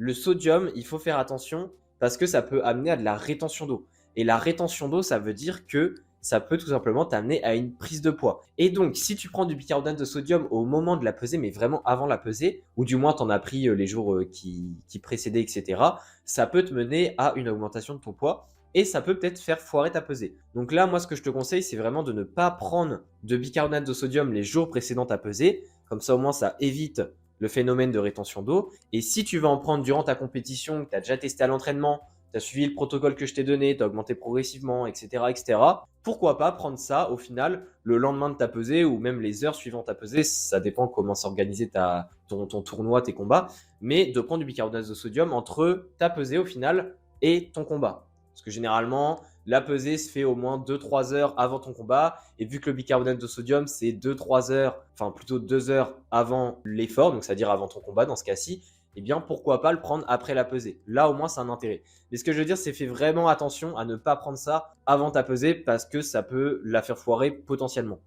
le sodium, il faut faire attention parce que ça peut amener à de la rétention d'eau. Et la rétention d'eau, ça veut dire que ça peut tout simplement t'amener à une prise de poids. Et donc, si tu prends du bicarbonate de sodium au moment de la pesée, mais vraiment avant la pesée, ou du moins t'en as pris les jours qui précédaient, etc., ça peut te mener à une augmentation de ton poids et ça peut peut-être faire foirer ta pesée. Donc là, moi, ce que je te conseille, c'est vraiment de ne pas prendre de bicarbonate de sodium les jours précédant ta pesée. Comme ça, au moins, ça évite le phénomène de rétention d'eau. Et si tu vas en prendre durant ta compétition, que tu as déjà testé à l'entraînement, tu as suivi le protocole que je t'ai donné, tu as augmenté progressivement, etc., etc., pourquoi pas prendre ça au final le lendemain de ta pesée ou même les heures suivant ta pesée, ça dépend comment s'organiser ton tournoi, tes combats, mais de prendre du bicarbonate de sodium entre ta pesée au final et ton combat. Parce que généralement, la pesée se fait au moins 2-3 heures avant ton combat. Et vu que le bicarbonate de sodium, c'est 2-3 heures, enfin plutôt 2 heures avant l'effort, donc c'est-à-dire avant ton combat dans ce cas-ci, eh bien pourquoi pas le prendre après la pesée. Là au moins c'est un intérêt. Mais ce que je veux dire, c'est fais vraiment attention à ne pas prendre ça avant ta pesée parce que ça peut la faire foirer potentiellement.